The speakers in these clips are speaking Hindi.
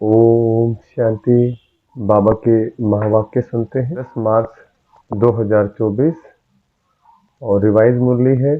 ओम शांति। बाबा के महावाक्य सुनते हैं। 10 मार्च 2024 और रिवाइज मुरली है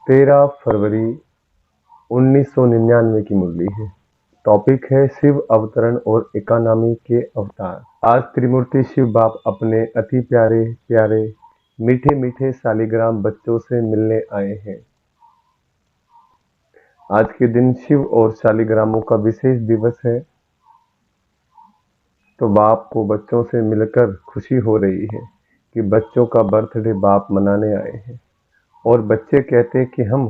13 फरवरी 1999 की मुरली है। टॉपिक है शिव अवतरण और इकोनॉमी के अवतार। आज त्रिमूर्ति शिव बाप अपने अति प्यारे प्यारे मीठे मीठे शालिग्राम बच्चों से मिलने आए हैं। आज के दिन शिव और शालिग्रामों का विशेष दिवस है, तो बाप को बच्चों से मिलकर खुशी हो रही है कि बच्चों का बर्थडे बाप मनाने आए हैं। और बच्चे कहते हैं कि हम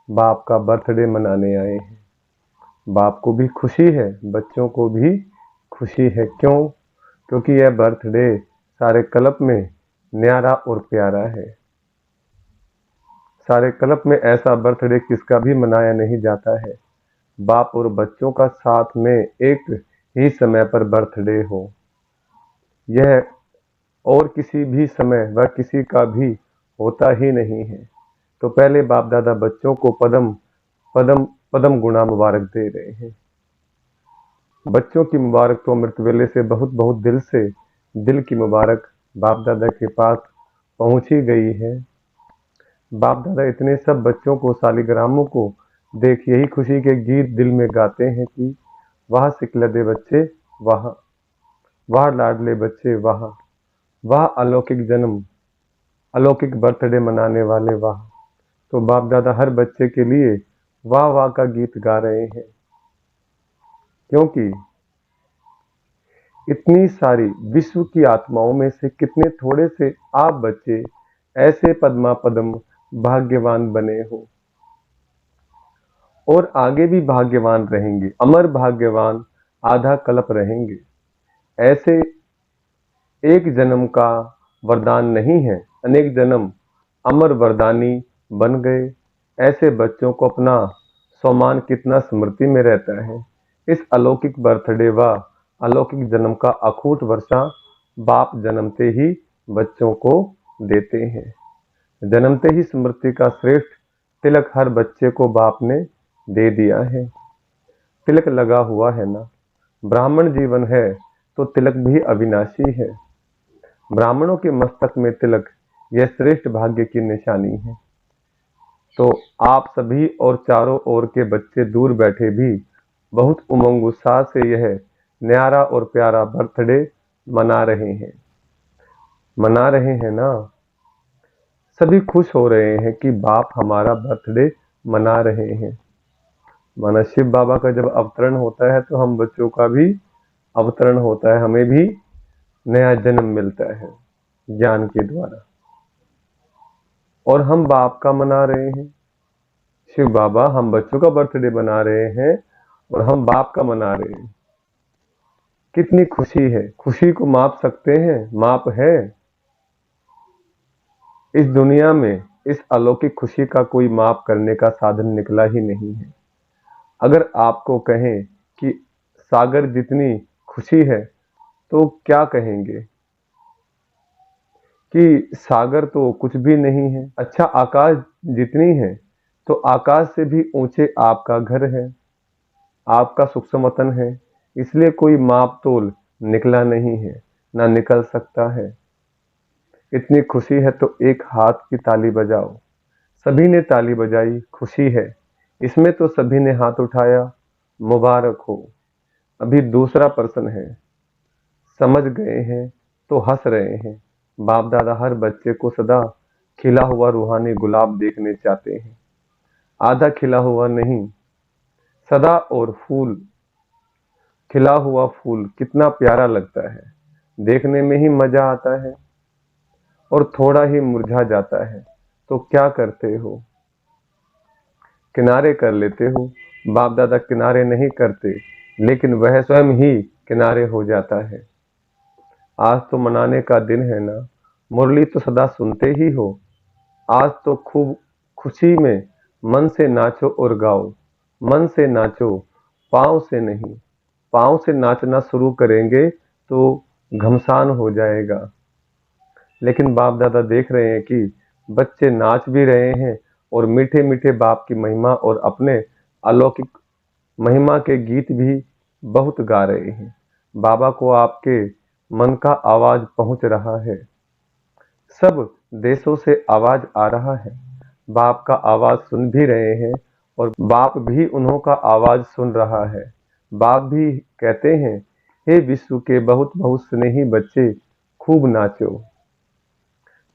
बाप का बर्थडे मनाने आए हैं। बाप को भी खुशी है, बच्चों को भी खुशी है। क्यों? क्योंकि यह बर्थडे सारे कल्प में न्यारा और प्यारा है। सारे कल्प में ऐसा बर्थडे किसका भी मनाया नहीं जाता है, बाप और बच्चों का साथ में एक ही समय पर बर्थडे हो। यह और किसी भी समय व किसी का भी होता ही नहीं है। तो पहले बाप दादा बच्चों को पदम पदम पदम गुणा मुबारक दे रहे हैं। बच्चों की मुबारक तो अमृत वेले से बहुत बहुत दिल से दिल की मुबारक बाप दादा के पास पहुंची गई है। बाप दादा इतने सब बच्चों को शालिग्रामों को देख यही खुशी के गीत दिल में गाते हैं कि वाह सिकलदे बच्चे वाह, वाह लाडले बच्चे वाह, वाह अलौकिक जन्म, अलौकिक बर्थडे मनाने वाले वाह। तो बाप दादा हर बच्चे के लिए वाह वाह का गीत गा रहे हैं, क्योंकि इतनी सारी विश्व की आत्माओं में से कितने थोड़े से आप बच्चे ऐसे पद्मा पदम भाग्यवान बने हो और आगे भी भाग्यवान रहेंगे। अमर भाग्यवान आधा कल्प रहेंगे। ऐसे एक जन्म का वरदान नहीं है, अनेक जन्म अमर वरदानी बन गए। ऐसे बच्चों को अपना सम्मान कितना स्मृति में रहता है। इस अलौकिक बर्थडे व अलौकिक जन्म का अखूट वर्षा बाप जन्मते ही बच्चों को देते हैं। जन्मते ही स्मृति का श्रेष्ठ तिलक हर बच्चे को बाप ने दे दिया है। तिलक लगा हुआ है ना। ब्राह्मण जीवन है तो तिलक भी अविनाशी है। ब्राह्मणों के मस्तक में तिलक यह श्रेष्ठ भाग्य की निशानी है। तो आप सभी और चारों ओर के बच्चे दूर बैठे भी बहुत उमंग उत्साह से यह न्यारा और प्यारा बर्थडे मना रहे हैं ना। सभी खुश हो रहे हैं कि बाप हमारा बर्थडे मना रहे हैं। माना शिव बाबा का जब अवतरण होता है तो हम बच्चों का भी अवतरण होता है, हमें भी नया जन्म मिलता है ज्ञान के द्वारा। और हम बाप का मना रहे हैं। शिव बाबा हम बच्चों का बर्थडे मना रहे हैं और हम बाप का मना रहे हैं। कितनी खुशी है। खुशी को माप सकते हैं? माप है? इस दुनिया में इस अलौकिक खुशी का कोई माप करने का साधन निकला ही नहीं है। अगर आपको कहें कि सागर जितनी खुशी है तो क्या कहेंगे कि सागर तो कुछ भी नहीं है। अच्छा, आकाश जितनी है तो आकाश से भी ऊंचे आपका घर है, आपका सुख समतन है। इसलिए कोई माप तोल निकला नहीं है, ना निकल सकता है। इतनी खुशी है तो एक हाथ की ताली बजाओ। सभी ने ताली बजाई, खुशी है इसमें तो सभी ने हाथ उठाया, मुबारक हो। अभी दूसरा पर्सन है, समझ गए हैं तो हंस रहे हैं। बाप दादा हर बच्चे को सदा खिला हुआ रूहानी गुलाब देखने चाहते हैं, आधा खिला हुआ नहीं, सदा। और फूल, खिला हुआ फूल कितना प्यारा लगता है, देखने में ही मजा आता है। और थोड़ा ही मुरझा जाता है तो क्या करते हो? किनारे कर लेते हो। बाप दादा किनारे नहीं करते, लेकिन वह स्वयं ही किनारे हो जाता है। आज तो मनाने का दिन है ना। मुरली तो सदा सुनते ही हो। आज तो खूब खुशी में मन से नाचो और गाओ। मन से नाचो, पाँव से नहीं। पाँव से नाचना शुरू करेंगे तो घमसान हो जाएगा। लेकिन बाप दादा देख रहे हैं कि बच्चे नाच भी रहे हैं और मीठे मीठे बाप की महिमा और अपने अलौकिक महिमा के गीत भी बहुत गा रहे हैं। बाबा को आपके मन का आवाज पहुंच रहा है। सब देशों से आवाज आ रहा है। बाप का आवाज सुन भी रहे हैं और बाप भी उन्हों का आवाज सुन रहा है। बाप भी कहते हैं, हे विश्व के बहुत बहुत स्नेही बच्चे, खूब नाचो,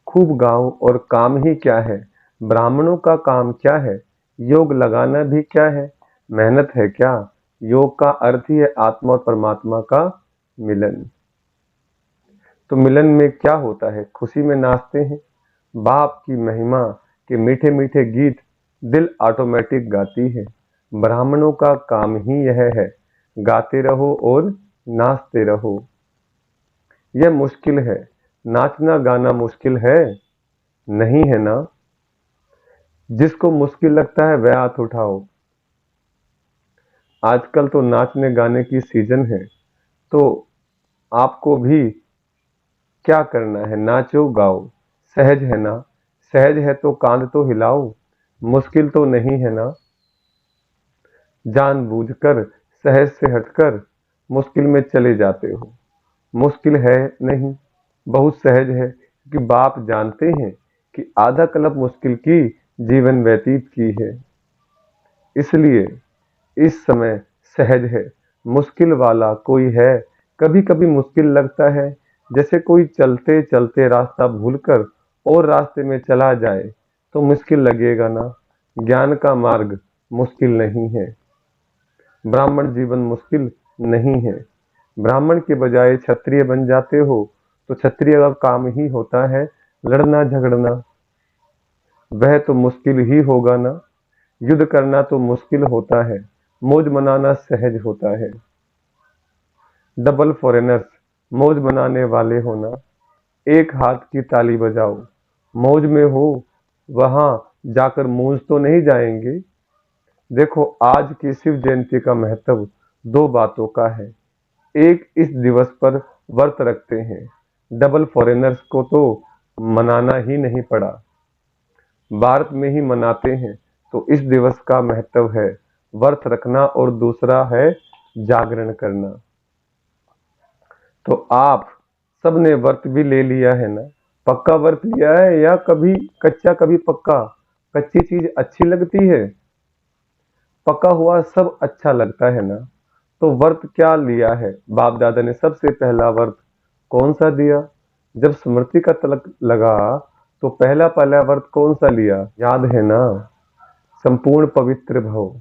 खूब गाओ। और काम ही क्या है? ब्राह्मणों का काम क्या है? योग लगाना भी क्या है? मेहनत है क्या? योग का अर्थ ही है आत्मा और परमात्मा का मिलन। तो मिलन में क्या होता है? खुशी में नाचते हैं। बाप की महिमा के मीठे मीठे गीत दिल ऑटोमेटिक गाती है। ब्राह्मणों का काम ही यह है, गाते रहो और नाचते रहो। यह मुश्किल है? नाचना गाना मुश्किल है? नहीं है ना? जिसको मुश्किल लगता है वह हाथ उठाओ। आजकल तो नाचने गाने की सीजन है, तो आपको भी क्या करना है? नाचो गाओ। सहज है ना? सहज है तो कांध तो हिलाओ। मुश्किल तो नहीं है ना? जानबूझकर सहज से हटकर मुश्किल में चले जाते हो। मुश्किल है नहीं, बहुत सहज है, क्योंकि बाप जानते हैं कि आधा कल्प मुश्किल की जीवन व्यतीत की है। इसलिए इस समय सहज है। मुश्किल वाला कोई है? कभी कभी मुश्किल लगता है, जैसे कोई चलते चलते रास्ता भूलकर और रास्ते में चला जाए तो मुश्किल लगेगा ना? ज्ञान का मार्ग मुश्किल नहीं है। ब्राह्मण जीवन मुश्किल नहीं है। ब्राह्मण के बजाय क्षत्रिय बन जाते हो तो क्षत्रिय का काम ही होता है लड़ना झगड़ना। वह तो मुश्किल ही होगा ना? युद्ध करना तो मुश्किल होता है, मौज मनाना सहज होता है। डबल फॉरेनर्स, मौज मनाने वाले हो ना? एक हाथ की ताली बजाओ। मौज में हो, वहां जाकर मूंज तो नहीं जाएंगे। देखो, आज की शिव जयंती का महत्व दो बातों का है। एक, इस दिवस पर व्रत रखते हैं। डबल फॉरेनर्स को तो मनाना ही नहीं पड़ा, भारत में ही मनाते हैं। तो इस दिवस का महत्व है व्रत रखना और दूसरा है जागरण करना। तो आप सबने व्रत भी ले लिया है ना? पक्का व्रत लिया है या कभी कच्चा कभी पक्का? कच्ची चीज अच्छी लगती है, पका हुआ सब अच्छा लगता है ना? तो व्रत क्या लिया है? बाप दादा ने सबसे पहला व्रत कौन सा दिया? जब स्मृति का तलक लगा तो पहला पहला व्रत कौन सा लिया? याद है ना? संपूर्ण पवित्र भव,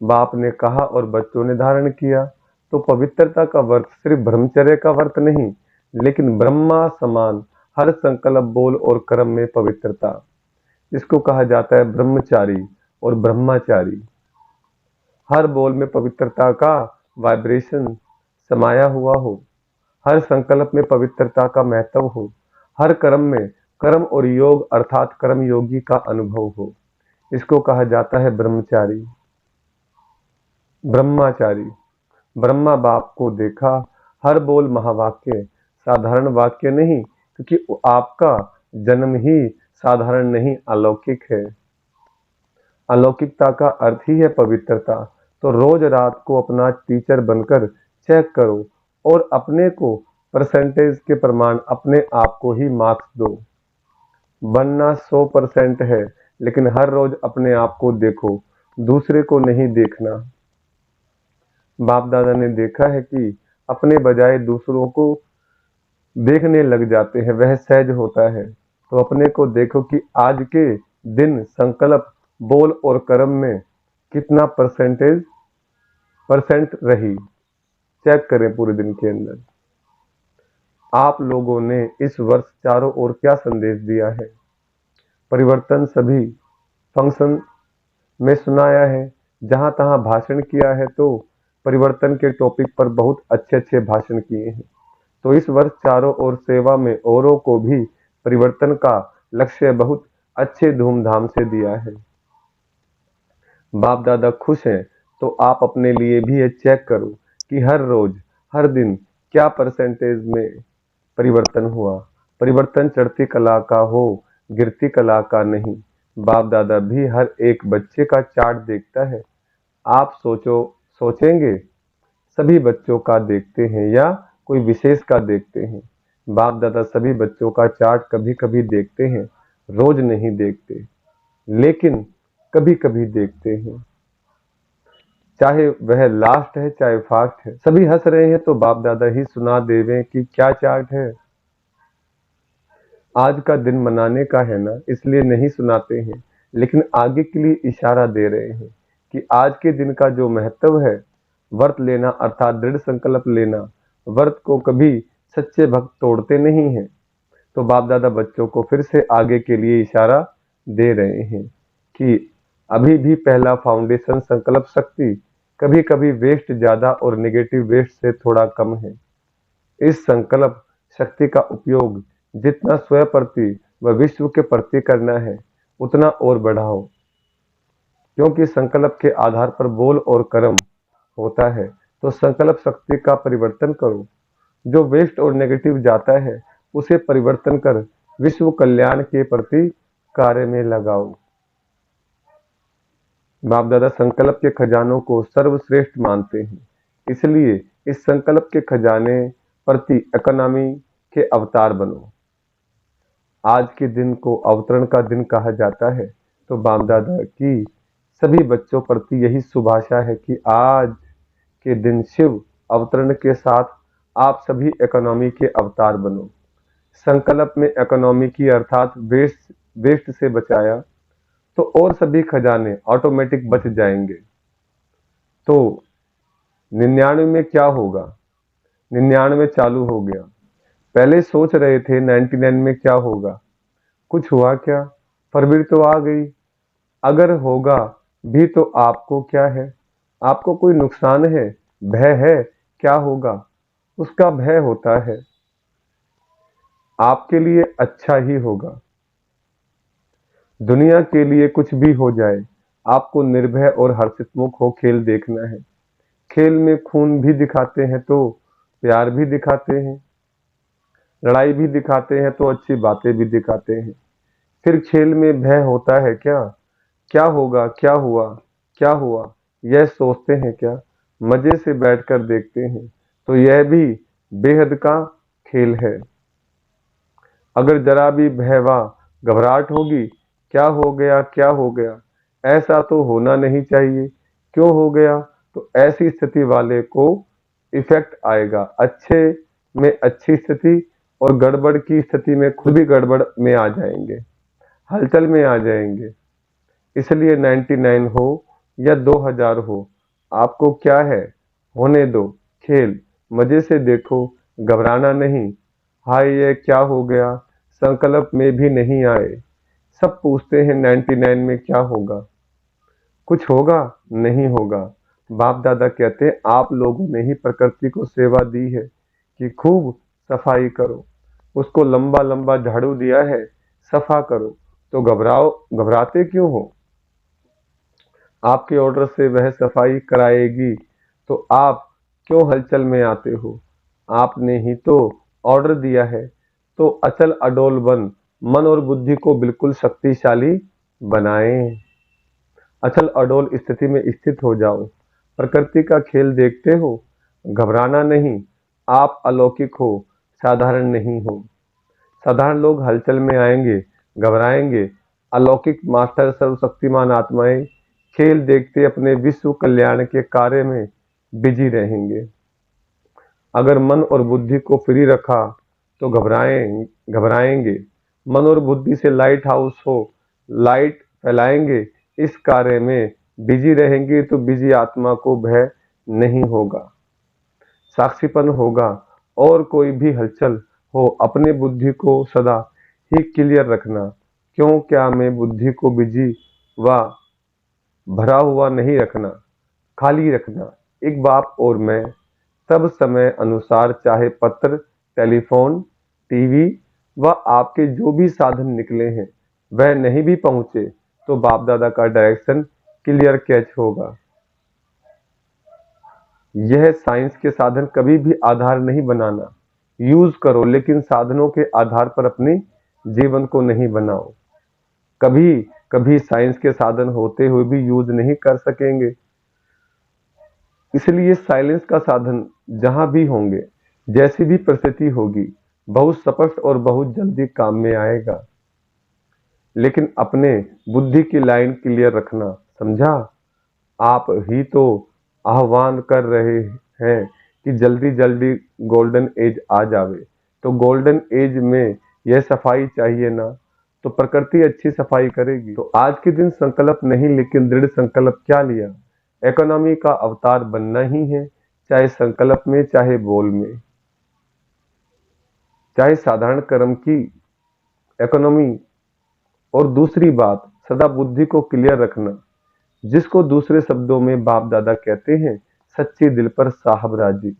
बाप ने कहा और बच्चों ने धारण किया। तो पवित्रता का व्रत सिर्फ ब्रह्मचर्य का व्रत नहीं, लेकिन ब्रह्मा समान हर संकल्प बोल और कर्म में पवित्रता। इसको कहा जाता है ब्रह्मचारी और ब्रह्मचारी। हर बोल में पवित्रता का वाइब्रेशन समाया हुआ हो, हर संकल्प में पवित्रता का महत्व हो, हर कर्म में कर्म और योग अर्थात कर्म योगी का अनुभव हो। इसको कहा जाता है ब्रह्मचारी। ब्रह्मचारी, ब्रह्मा बाप को देखा, हर बोल महावाक्य, साधारण वाक्य नहीं, क्योंकि आपका जन्म ही साधारण नहीं अलौकिक है। अलौकिकता का अर्थ ही है पवित्रता। तो रोज रात को अपना टीचर बनकर चेक करो और अपने को परसेंटेज के प्रमाण अपने आप को ही मार्क्स दो। बनना 100% है, लेकिन हर रोज अपने आप को देखो, दूसरे को नहीं देखना। बाप दादा ने देखा है कि अपने बजाय दूसरों को देखने लग जाते हैं, वह सहज होता है। तो अपने को देखो कि आज के दिन संकल्प बोल और कर्म में कितना परसेंट रही। चेक करें पूरे दिन के अंदर। आप लोगों ने इस वर्ष चारों ओर क्या संदेश दिया है? परिवर्तन सभी फंक्शन में सुनाया है, जहां तहां भाषण किया है, तो परिवर्तन के टॉपिक पर बहुत अच्छे अच्छे भाषण किए हैं। तो इस वर्ष चारों ओर सेवा में औरों को भी परिवर्तन का लक्ष्य बहुत अच्छे धूमधाम से दिया है। बाप दादा खुश हैं, तो आप अपने लिए भी ये चेक करो कि हर रोज हर दिन क्या परसेंटेज में परिवर्तन हुआ। परिवर्तन चढ़ती कला का हो, गिरती कला का नहीं। बाप दादा भी हर एक बच्चे का चार्ट देखता है। आप सोचो सोचेंगे सभी बच्चों का देखते हैं या कोई विशेष का देखते हैं। बाप दादा सभी बच्चों का चार्ट कभी कभी देखते हैं, रोज नहीं देखते, लेकिन कभी कभी देखते हैं। चाहे वह लास्ट है चाहे फास्ट है, सभी हंस रहे हैं तो बाप दादा ही सुना देवें कि क्या चार्ट है। आज का दिन मनाने का है ना, इसलिए नहीं सुनाते हैं, लेकिन आगे के लिए इशारा दे रहे हैं कि आज के दिन का जो महत्व है, व्रत लेना अर्थात दृढ़ संकल्प लेना। व्रत को कभी सच्चे भक्त तोड़ते नहीं हैं। तो बाप दादा बच्चों को फिर से आगे के लिए इशारा दे रहे हैं कि अभी भी पहला फाउंडेशन संकल्प शक्ति कभी कभी वेस्ट ज्यादा और नेगेटिव वेस्ट से थोड़ा कम है। इस संकल्प शक्ति का उपयोग जितना स्वयं प्रति व विश्व के प्रति करना है, उतना और बढ़ाओ, क्योंकि संकल्प के आधार पर बोल और कर्म होता है। तो संकल्प शक्ति का परिवर्तन करो, जो वेस्ट और नेगेटिव जाता है उसे परिवर्तन कर विश्व कल्याण के प्रति कार्य में लगाओ। बाप दादा संकल्प के खजानों को सर्वश्रेष्ठ मानते हैं, इसलिए इस संकल्प के खजाने प्रति इकोनॉमी के अवतार बनो। आज के दिन को अवतरण का दिन कहा जाता है, तो बाप दादा की सभी बच्चों प्रति यही शुभ आशा है कि आज के दिन शिव अवतरण के साथ आप सभी इकोनॉमी के अवतार बनो। संकल्प में इकोनॉमी की अर्थात वेस्ट से बचाया तो और सभी खजाने ऑटोमेटिक बच जाएंगे। तो 99 में क्या होगा, 99 चालू हो गया। पहले सोच रहे थे 99 में क्या होगा, कुछ हुआ क्या, फरवरी तो आ गई। अगर होगा भी तो आपको क्या है, आपको कोई नुकसान है, भय है, क्या होगा, उसका भय होता है। आपके लिए अच्छा ही होगा। दुनिया के लिए कुछ भी हो जाए, आपको निर्भय और हर्षित मुख हो खेल देखना है। खेल में खून भी दिखाते हैं तो प्यार भी दिखाते हैं, लड़ाई भी दिखाते हैं तो अच्छी बातें भी दिखाते हैं। फिर खेल में भय होता है क्या, क्या होगा, क्या हुआ, क्या हुआ, यह सोचते हैं क्या, मजे से बैठकर देखते हैं तो यह भी बेहद का खेल है। अगर जरा भी भय व घबराहट होगी, क्या हो गया, क्या हो गया, ऐसा तो होना नहीं चाहिए, क्यों हो गया, तो ऐसी स्थिति वाले को इफेक्ट आएगा। अच्छे में अच्छी स्थिति और गड़बड़ की स्थिति में खुद भी गड़बड़ में आ जाएंगे, हलचल में आ जाएंगे। इसलिए 99 हो या 2000 हो, आपको क्या है, होने दो, खेल मजे से देखो, घबराना नहीं। हाय ये क्या हो गया, संकल्प में भी नहीं आए। सब पूछते हैं 99 में क्या होगा, कुछ होगा, नहीं होगा। बाप दादा कहते हैं आप लोगों ने ही प्रकृति को सेवा दी है कि खूब सफाई करो, उसको लंबा लंबा झाड़ू दिया है, सफा करो, तो घबराते क्यों हो। आपके ऑर्डर से वह सफाई कराएगी तो आप क्यों हलचल में आते हो। आपने ही तो ऑर्डर दिया है, तो अचल अडोल बन मन और बुद्धि को बिल्कुल शक्तिशाली बनाएं। अचल अडोल स्थिति में स्थित हो जाओ। प्रकृति का खेल देखते हो, घबराना नहीं। आप अलौकिक हो, साधारण नहीं हो। साधारण लोग हलचल में आएंगे, घबराएंगे। अलौकिक मास्टर सर्वशक्तिमान आत्माएं खेल देखते अपने विश्व कल्याण के कार्य में बिजी रहेंगे। अगर मन और बुद्धि को फ्री रखा तो घबराएंगे। मन और बुद्धि से लाइट हाउस हो, लाइट फैलाएंगे, इस कार्य में बिजी रहेंगे तो बिजी आत्मा को भय नहीं होगा, साक्षीपन होगा। और कोई भी हलचल हो, अपने बुद्धि को सदा ही क्लियर रखना। क्यों क्या में बुद्धि को बिजी व भरा हुआ नहीं रखना, खाली रखना। एक बाप और मैं सब समय अनुसार चाहे पत्र, टेलीफोन, टीवी व आपके जो भी साधन निकले हैं वह नहीं भी पहुंचे तो बाप दादा का डायरेक्शन क्लियर कैच होगा। यह साइंस के साधन कभी भी आधार नहीं बनाना। यूज करो लेकिन साधनों के आधार पर अपनी जीवन को नहीं बनाओ। कभी कभी साइंस के साधन होते हुए भी यूज नहीं कर सकेंगे, इसलिए साइलेंस का साधन जहां भी होंगे, जैसी भी परिस्थिति होगी, बहुत स्पष्ट और बहुत जल्दी काम में आएगा। लेकिन अपने बुद्धि की लाइन क्लियर रखना, समझा? आप ही तो आह्वान कर रहे हैं कि जल्दी जल्दी गोल्डन एज आ जावे। तो गोल्डन एज में यह सफाई चाहिए ना, तो प्रकृति अच्छी सफाई करेगी। तो आज के दिन संकल्प नहीं, लेकिन दृढ़ संकल्प क्या लिया? इकोनॉमी का अवतार बनना ही है, चाहे संकल्प में, चाहे बोल में, चाहे साधारण कर्म की इकोनॉमी। और दूसरी बात, सदा बुद्धि को क्लियर रखना, जिसको दूसरे शब्दों में बाप दादा कहते हैं, सच्चे दिल पर साहब राजी।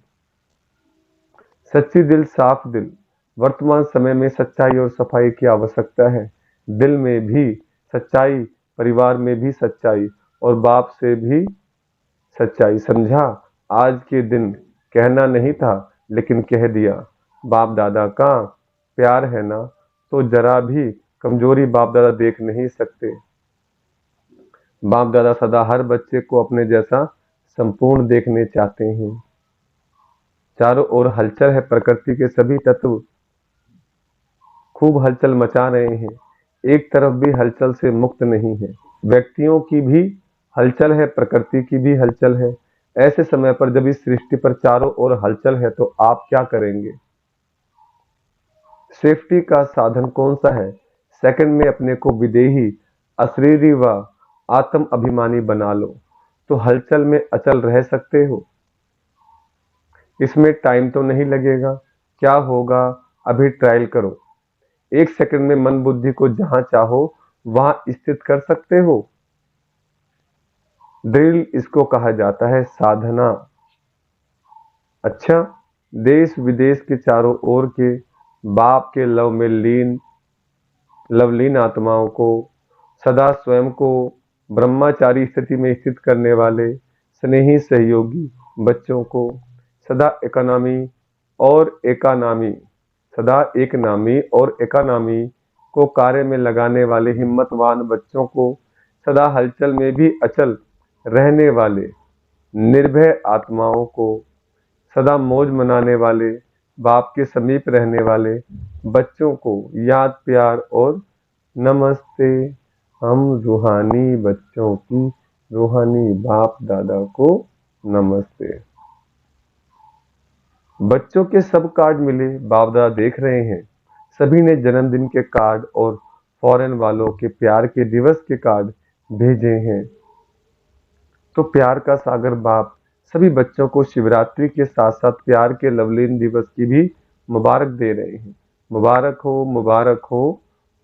सच्ची दिल, साफ दिल। वर्तमान समय में सच्चाई और सफाई की आवश्यकता है। दिल में भी सच्चाई, परिवार में भी सच्चाई, और बाप से भी सच्चाई, समझा? आज के दिन कहना नहीं था, लेकिन कह दिया। बाप दादा का प्यार है ना, तो जरा भी कमजोरी बाप दादा देख नहीं सकते। बाप दादा सदा हर बच्चे को अपने जैसा संपूर्ण देखने चाहते हैं। चारों ओर हलचल है, प्रकृति के सभी तत्व खूब हलचल मचा रहे हैं। एक तरफ भी हलचल से मुक्त नहीं है। व्यक्तियों की भी हलचल है, प्रकृति की भी हलचल है। ऐसे समय पर जब इस सृष्टि पर चारों ओर हलचल है, तो आप क्या करेंगे? सेफ्टी का साधन कौन सा है? सेकंड में अपने को विदेही, अशरीरी व आत्म अभिमानी बना लो, तो हलचल में अचल रह सकते हो। इसमें टाइम तो नहीं लगेगा। क्या होगा, अभी ट्रायल करो। 1 सेकंड में मन बुद्धि को जहां चाहो वहां स्थित कर सकते हो। ड्रिल इसको कहा जाता है, साधना। अच्छा, देश विदेश के चारों ओर के बाप के लव में लवलीन आत्माओं को, सदा स्वयं को ब्रह्मचारी स्थिति में स्थित करने वाले स्नेही सहयोगी बच्चों को, सदा एक नामी और एकानामी को कार्य में लगाने वाले हिम्मतवान बच्चों को, सदा हलचल में भी अचल रहने वाले निर्भय आत्माओं को, सदा मौज मनाने वाले बाप के समीप रहने वाले बच्चों को याद, प्यार और नमस्ते। हम रूहानी बच्चों की रूहानी बाप दादा को नमस्ते। बच्चों के सब कार्ड मिले, बाप दादा देख रहे हैं। सभी ने जन्मदिन के कार्ड और फॉरेन वालों के प्यार के दिवस के कार्ड भेजे हैं। तो प्यार का सागर बाप सभी बच्चों को शिवरात्रि के साथ साथ प्यार के लवलीन दिवस की भी मुबारक दे रहे हैं। मुबारक हो, मुबारक हो,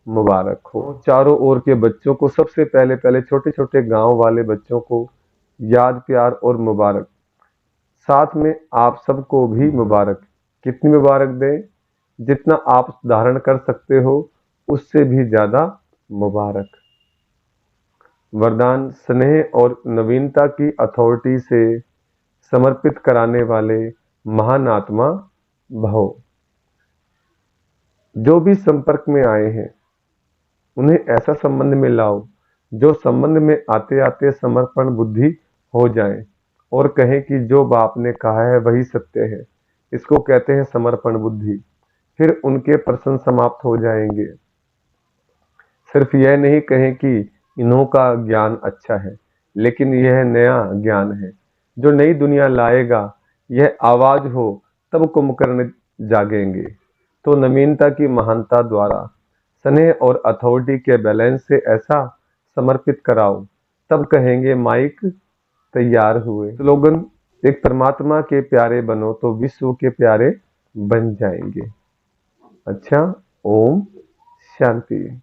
मुबारक हो। चारों ओर के बच्चों को सबसे पहले छोटे छोटे गांव वाले बच्चों को याद, प्यार और मुबारक। साथ में आप सबको भी मुबारक। कितनी मुबारक दें? जितना आप धारण कर सकते हो, उससे भी ज्यादा मुबारक। वरदान, स्नेह और नवीनता की अथॉरिटी से समर्पित कराने वाले महान आत्मा भव। जो भी संपर्क में आए हैं, उन्हें ऐसा संबंध में लाओ जो संबंध में आते आते समर्पण बुद्धि हो जाए और कहें कि जो बाप ने कहा है वही सत्य है। इसको कहते हैं समर्पण बुद्धि। फिर उनके प्रश्न समाप्त हो जाएंगे। सिर्फ यह नहीं कहें कि इन्हों का ज्ञान अच्छा है, लेकिन यह नया ज्ञान है जो नई दुनिया लाएगा। यह आवाज हो तब कुंभकर्ण जागेंगे। तो नवीनता की महानता द्वारा स्नेह और अथॉरिटी के बैलेंस से ऐसा समर्पित कराओ, तब कहेंगे माइक तैयार हुए। स्लोगन, एक परमात्मा के प्यारे बनो तो विश्व के प्यारे बन जाएंगे। अच्छा, ओम शांति।